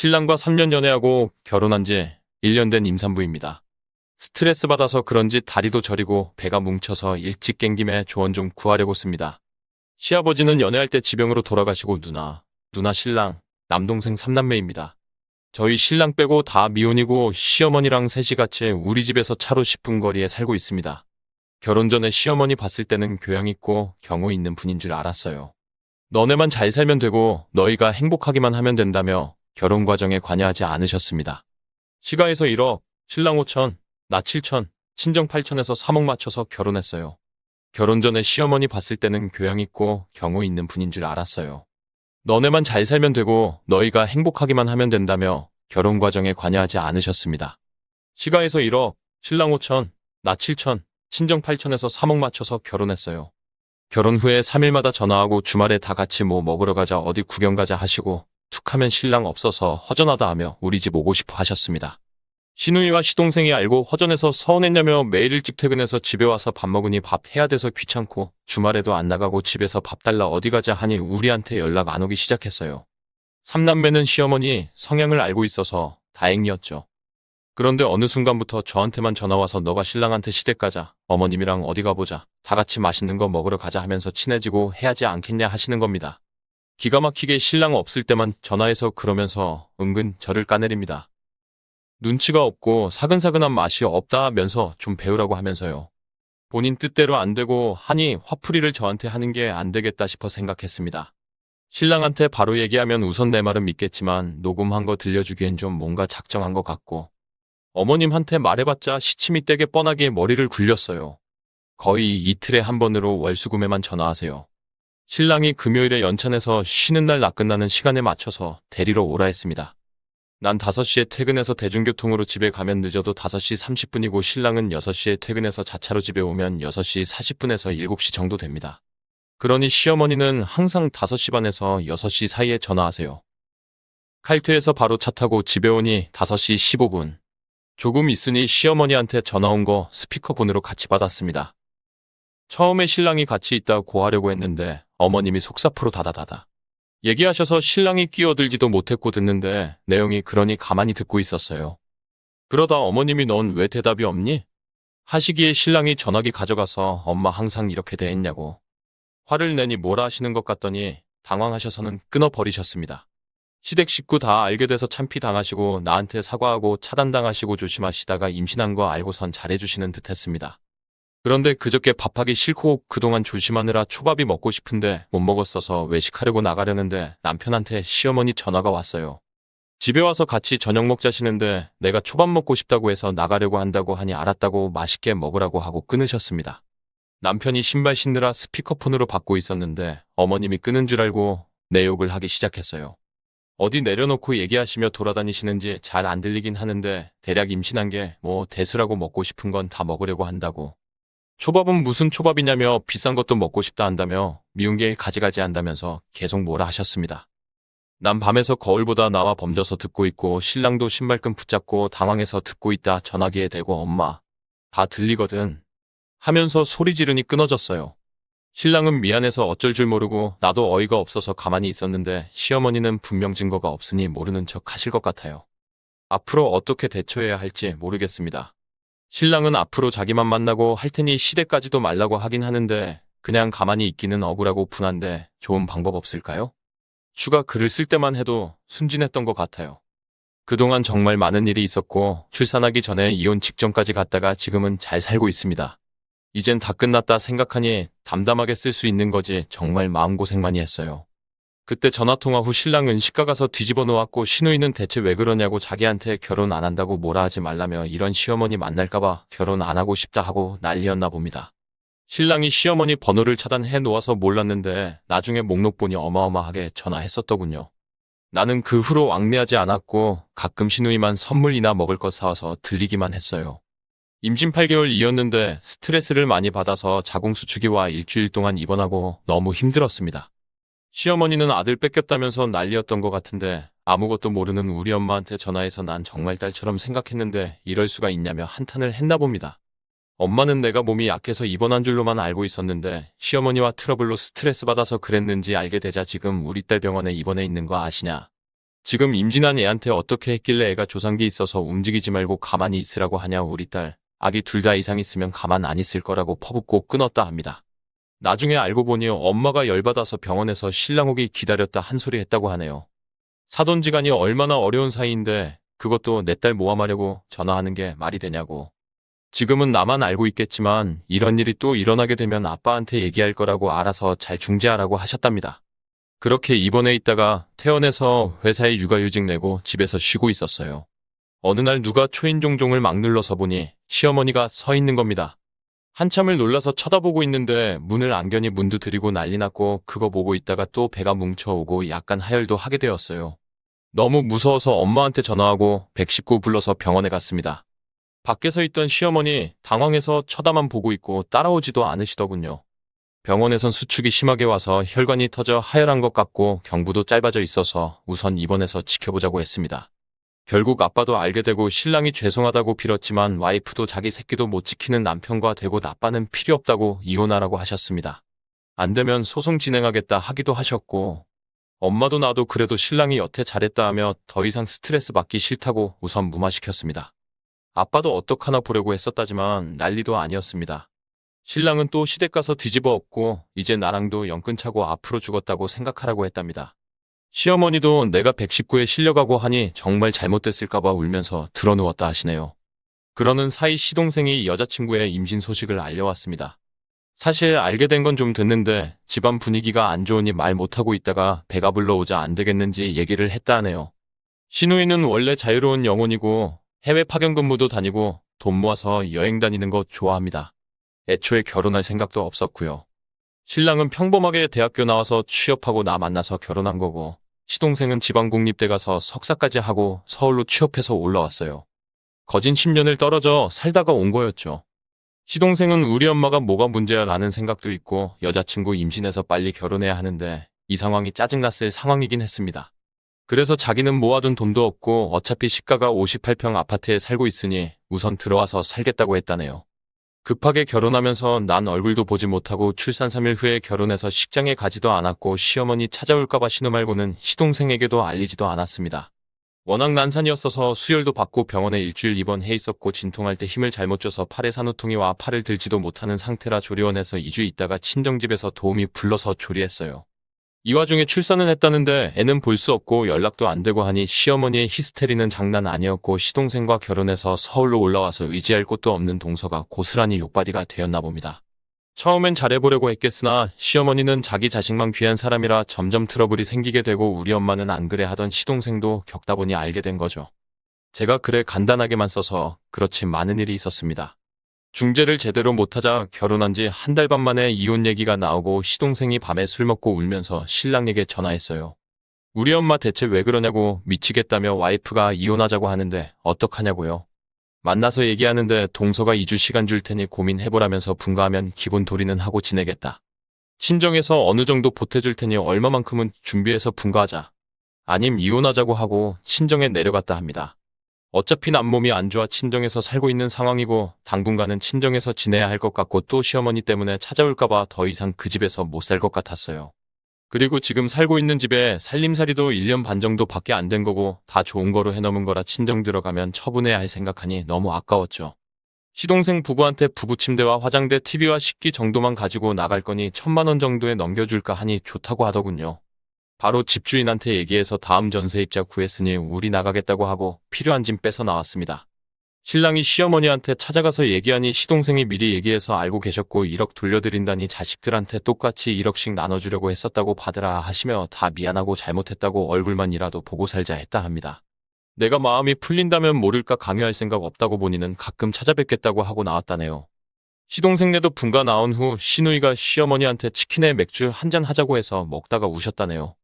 신랑과 3년 연애하고 결혼한 지 1년 된 임산부입니다. 스트레스 받아서 그런지 다리도 저리고 배가 뭉쳐서 일찍 갱김에 조언 좀 구하려고 씁니다. 시아버지는 연애할 때 지병으로 돌아가시고 누나 신랑, 남동생 3남매입니다. 저희 신랑 빼고 다 미혼이고 시어머니랑 셋이 같이 우리 집에서 차로 10분 거리에 살고 있습니다. 결혼 전에 시어머니 봤을 때는 교양 있고 경우 있는 분인 줄 알았어요. 너네만 잘 살면 되고 너희가 행복하기만 하면 된다며 결혼 과정에 관여하지 않으셨습니다. 시가에서 1억, 신랑 5천, 나 7천, 친정 8천에서 3억 맞춰서 결혼했어요. 결혼 전에 시어머니 봤을 때는 교양 있고 경우 있는 분인 줄 알았어요. 너네만 잘 살면 되고 너희가 행복하기만 하면 된다며 결혼 과정에 관여하지 않으셨습니다. 시가에서 1억, 신랑 5천, 나 7천, 친정 8천에서 3억 맞춰서 결혼했어요. 결혼 후에 3일마다 전화하고 주말에 다 같이 뭐 먹으러 가자 어디 구경 가자 하시고 툭하면 신랑 없어서 허전하다 하며 우리 집 오고 싶어 하셨습니다. 시누이와 시동생이 알고 허전해서 서운했냐며 매일 일찍 퇴근해서 집에 와서 밥 먹으니 밥 해야 돼서 귀찮고 주말에도 안 나가고 집에서 밥 달라 어디 가자 하니 우리한테 연락 안 오기 시작했어요. 삼남매는 시어머니 성향을 알고 있어서 다행이었죠. 그런데 어느 순간부터 저한테만 전화와서 너가 신랑한테 시댁 가자, 어머님이랑 어디 가보자, 다 같이 맛있는 거 먹으러 가자 하면서 친해지고 해야지 않겠냐 하시는 겁니다. 기가 막히게 신랑 없을 때만 전화해서 그러면서 은근 저를 까내립니다. 눈치가 없고 사근사근한 맛이 없다면서 좀 배우라고 하면서요. 본인 뜻대로 안 되고 하니 화풀이를 저한테 하는 게 안 되겠다 싶어 생각했습니다. 신랑한테 바로 얘기하면 우선 내 말은 믿겠지만 녹음한 거 들려주기엔 좀 뭔가 작정한 것 같고 어머님한테 말해봤자 시침이 떼게 뻔하게 머리를 굴렸어요. 거의 이틀에 한 번으로 월수금에만 전화하세요. 신랑이 금요일에 연찬해서 쉬는 날 낮 끝나는 시간에 맞춰서 데리러 오라 했습니다. 난 5시에 퇴근해서 대중교통으로 집에 가면 늦어도 5시 30분이고 신랑은 6시에 퇴근해서 자차로 집에 오면 6시 40분에서 7시 정도 됩니다. 그러니 시어머니는 항상 5시 반에서 6시 사이에 전화하세요. 칼퇴해서 바로 차 타고 집에 오니 5시 15분. 조금 있으니 시어머니한테 전화 온 거 스피커폰으로 같이 받았습니다. 처음에 신랑이 같이 있다고 하려고 했는데 어머님이 속사포로 다다다다 얘기하셔서 신랑이 끼어들지도 못했고 듣는데 내용이 그러니 가만히 듣고 있었어요. 그러다 어머님이 넌 왜 대답이 없니? 하시기에 신랑이 전화기 가져가서 엄마 항상 이렇게 대했냐고 화를 내니 뭐라 하시는 것 같더니 당황하셔서는 끊어버리셨습니다. 시댁 식구 다 알게 돼서 참피 당하시고 나한테 사과하고 차단당하시고 조심하시다가 임신한 거 알고선 잘해주시는 듯 했습니다. 그런데 그저께 밥하기 싫고 그동안 조심하느라 초밥이 먹고 싶은데 못 먹었어서 외식하려고 나가려는데 남편한테 시어머니 전화가 왔어요. 집에 와서 같이 저녁 먹자시는데 내가 초밥 먹고 싶다고 해서 나가려고 한다고 하니 알았다고 맛있게 먹으라고 하고 끊으셨습니다. 남편이 신발 신느라 스피커폰으로 받고 있었는데 어머님이 끊은 줄 알고 내 욕을 하기 시작했어요. 어디 내려놓고 얘기하시며 돌아다니시는지 잘 안 들리긴 하는데 대략 임신한 게 뭐 대수라고 먹고 싶은 건 다 먹으려고 한다고. 초밥은 무슨 초밥이냐며 비싼 것도 먹고 싶다 한다며 미운 게 가지가지 한다면서 계속 뭐라 하셨습니다. 난 밤에서 거울보다 나와 범져서 듣고 있고 신랑도 신발끈 붙잡고 당황해서 듣고 있다 전화기에 대고 엄마 다 들리거든 하면서 소리 지르니 끊어졌어요. 신랑은 미안해서 어쩔 줄 모르고 나도 어이가 없어서 가만히 있었는데 시어머니는 분명 증거가 없으니 모르는 척 하실 것 같아요. 앞으로 어떻게 대처해야 할지 모르겠습니다. 신랑은 앞으로 자기만 만나고 할 테니 시댁까지도 말라고 하긴 하는데 그냥 가만히 있기는 억울하고 분한데 좋은 방법 없을까요? 추가 글을 쓸 때만 해도 순진했던 것 같아요. 그동안 정말 많은 일이 있었고 출산하기 전에 이혼 직전까지 갔다가 지금은 잘 살고 있습니다. 이젠 다 끝났다 생각하니 담담하게 쓸 수 있는 거지 정말 마음고생 많이 했어요. 그때 전화통화 후 신랑은 시가 가서 뒤집어 놓았고 시누이는 대체 왜 그러냐고 자기한테 결혼 안 한다고 뭐라 하지 말라며 이런 시어머니 만날까봐 결혼 안 하고 싶다 하고 난리였나 봅니다. 신랑이 시어머니 번호를 차단해 놓아서 몰랐는데 나중에 목록 보니 어마어마하게 전화했었더군요. 나는 그 후로 왕래하지 않았고 가끔 시누이만 선물이나 먹을 것 사와서 들리기만 했어요. 임신 8개월이었는데 스트레스를 많이 받아서 자궁수축기와 일주일 동안 입원하고 너무 힘들었습니다. 시어머니는 아들 뺏겼다면서 난리였던 것 같은데 아무것도 모르는 우리 엄마한테 전화해서 난 정말 딸처럼 생각했는데 이럴 수가 있냐며 한탄을 했나 봅니다. 엄마는 내가 몸이 약해서 입원한 줄로만 알고 있었는데 시어머니와 트러블로 스트레스 받아서 그랬는지 알게 되자 지금 우리 딸 병원에 입원해 있는 거 아시냐? 지금 임신한 애한테 어떻게 했길래 애가 조상기 있어서 움직이지 말고 가만히 있으라고 하냐. 우리 딸, 아기 둘 다 이상 있으면 가만 안 있을 거라고 퍼붓고 끊었다 합니다. 나중에 알고 보니 엄마가 열받아서 병원에서 신랑 오기 기다렸다 한 소리 했다고 하네요. 사돈지간이 얼마나 어려운 사이인데 그것도 내 딸 모함하려고 전화하는 게 말이 되냐고. 지금은 나만 알고 있겠지만 이런 일이 또 일어나게 되면 아빠한테 얘기할 거라고 알아서 잘 중재하라고 하셨답니다. 그렇게 입원해 있다가 퇴원해서 회사에 육아휴직 내고 집에서 쉬고 있었어요. 어느 날 누가 초인종종을 막 눌러서 보니 시어머니가 서 있는 겁니다. 한참을 놀라서 쳐다보고 있는데 문을 안견이 문도 들이고 난리 났고 그거 보고 있다가 또 배가 뭉쳐오고 약간 하혈도 하게 되었어요. 너무 무서워서 엄마한테 전화하고 119 불러서 병원에 갔습니다. 밖에서 있던 시어머니 당황해서 쳐다만 보고 있고 따라오지도 않으시더군요. 병원에선 수축이 심하게 와서 혈관이 터져 하혈한 것 같고 경부도 짧아져 있어서 우선 입원해서 지켜보자고 했습니다. 결국 아빠도 알게 되고 신랑이 죄송하다고 빌었지만 와이프도 자기 새끼도 못 지키는 남편과 되고 나빠는 필요 없다고 이혼하라고 하셨습니다. 안 되면 소송 진행하겠다 하기도 하셨고 엄마도 나도 그래도 신랑이 여태 잘했다 하며 더 이상 스트레스 받기 싫다고 우선 무마시켰습니다. 아빠도 어떡하나 보려고 했었다지만 난리도 아니었습니다. 신랑은 또 시댁 가서 뒤집어 엎고 이제 나랑도 연끈차고 앞으로 죽었다고 생각하라고 했답니다. 시어머니도 내가 119에 실려가고 하니 정말 잘못됐을까봐 울면서 드러누웠다 하시네요. 그러는 사이 시동생이 여자친구의 임신 소식을 알려왔습니다. 사실 알게 된 건 좀 됐는데 집안 분위기가 안 좋으니 말 못하고 있다가 배가 불러오자 안 되겠는지 얘기를 했다 하네요. 시누이는 원래 자유로운 영혼이고 해외 파견 근무도 다니고 돈 모아서 여행 다니는 거 좋아합니다. 애초에 결혼할 생각도 없었고요. 신랑은 평범하게 대학교 나와서 취업하고 나 만나서 결혼한 거고 시동생은 지방국립대 가서 석사까지 하고 서울로 취업해서 올라왔어요. 거진 10년을 떨어져 살다가 온 거였죠. 시동생은 우리 엄마가 뭐가 문제야 라는 생각도 있고 여자친구 임신해서 빨리 결혼해야 하는데 이 상황이 짜증났을 상황이긴 했습니다. 그래서 자기는 모아둔 돈도 없고 어차피 시가가 58평 아파트에 살고 있으니 우선 들어와서 살겠다고 했다네요. 급하게 결혼하면서 난 얼굴도 보지 못하고 출산 3일 후에 결혼해서 식장에 가지도 않았고 시어머니 찾아올까봐 신호 말고는 시동생에게도 알리지도 않았습니다. 워낙 난산이었어서 수혈도 받고 병원에 일주일 입원해 있었고 진통할 때 힘을 잘못 줘서 팔에 산후통이 와 팔을 들지도 못하는 상태라 조리원에서 2주 있다가 친정집에서 도우미 불러서 조리했어요. 이 와중에 출산은 했다는데 애는 볼 수 없고 연락도 안 되고 하니 시어머니의 히스테리는 장난 아니었고 시동생과 결혼해서 서울로 올라와서 의지할 곳도 없는 동서가 고스란히 욕바디가 되었나 봅니다. 처음엔 잘해보려고 했겠으나 시어머니는 자기 자식만 귀한 사람이라 점점 트러블이 생기게 되고 우리 엄마는 안 그래 하던 시동생도 겪다 보니 알게 된 거죠. 제가 글에 간단하게만 써서 그렇지 많은 일이 있었습니다. 중재를 제대로 못하자 결혼한 지 한 달 반 만에 이혼 얘기가 나오고 시동생이 밤에 술 먹고 울면서 신랑에게 전화했어요. 우리 엄마 대체 왜 그러냐고 미치겠다며 와이프가 이혼하자고 하는데 어떡하냐고요. 만나서 얘기하는데 동서가 2주 시간 줄 테니 고민해보라면서 분가하면 기본 도리는 하고 지내겠다. 친정에서 어느 정도 보태줄 테니 얼마만큼은 준비해서 분가하자. 아님 이혼하자고 하고 친정에 내려갔다 합니다. 어차피 난 몸이 안 좋아 친정에서 살고 있는 상황이고 당분간은 친정에서 지내야 할 것 같고 또 시어머니 때문에 찾아올까봐 더 이상 그 집에서 못 살 것 같았어요. 그리고 지금 살고 있는 집에 살림살이도 1년 반 정도 밖에 안 된 거고 다 좋은 거로 해놓은 거라 친정 들어가면 처분해야 할 생각하니 너무 아까웠죠. 시동생 부부한테 부부 침대와 화장대, TV와 식기 정도만 가지고 나갈 거니 1,000만 원 정도에 넘겨줄까 하니 좋다고 하더군요. 바로 집주인한테 얘기해서 다음 전세입자 구했으니 우리 나가겠다고 하고 필요한 짐 빼서 나왔습니다. 신랑이 시어머니한테 찾아가서 얘기하니 시동생이 미리 얘기해서 알고 계셨고 1억 돌려드린다니 자식들한테 똑같이 1억씩 나눠주려고 했었다고 받으라 하시며 다 미안하고 잘못했다고 얼굴만이라도 보고 살자 했다 합니다. 내가 마음이 풀린다면 모를까 강요할 생각 없다고 보니는 가끔 찾아뵙겠다고 하고 나왔다네요. 시동생네도 분가 나온 후 시누이가 시어머니한테 치킨에 맥주 한잔 하자고 해서 먹다가 우셨다네요.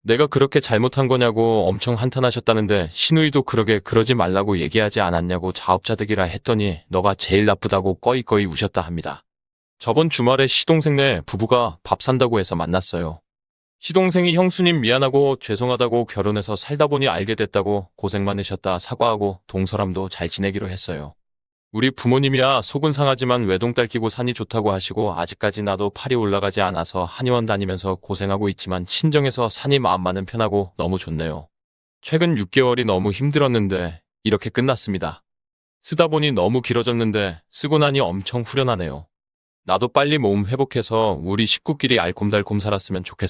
내가 그렇게 잘못한 거냐고 엄청 한탄하셨다는데 시누이도 그러지 말라고 얘기하지 않았냐고 자업자득이라 했더니 너가 제일 나쁘다고 꺼이꺼이 우셨다 합니다. 저번 주말에 시동생네 부부가 밥 산다고 해서 만났어요. 시동생이 형수님 미안하고 죄송하다고 결혼해서 살다 보니 알게 됐다고 고생 많으셨다 사과하고 동서람도 잘 지내기로 했어요. 우리 부모님이야 속은 상하지만 외동딸 끼고 산이 좋다고 하시고 아직까지 나도 팔이 올라가지 않아서 한의원 다니면서 고생하고 있지만 친정에서 산이 마음 많은 편하고 너무 좋네요. 최근 6개월이 너무 힘들었는데 이렇게 끝났습니다. 쓰다 보니 너무 길어졌는데 쓰고 나니 엄청 후련하네요. 나도 빨리 몸 회복해서 우리 식구끼리 알콩달콩 살았으면 좋겠어.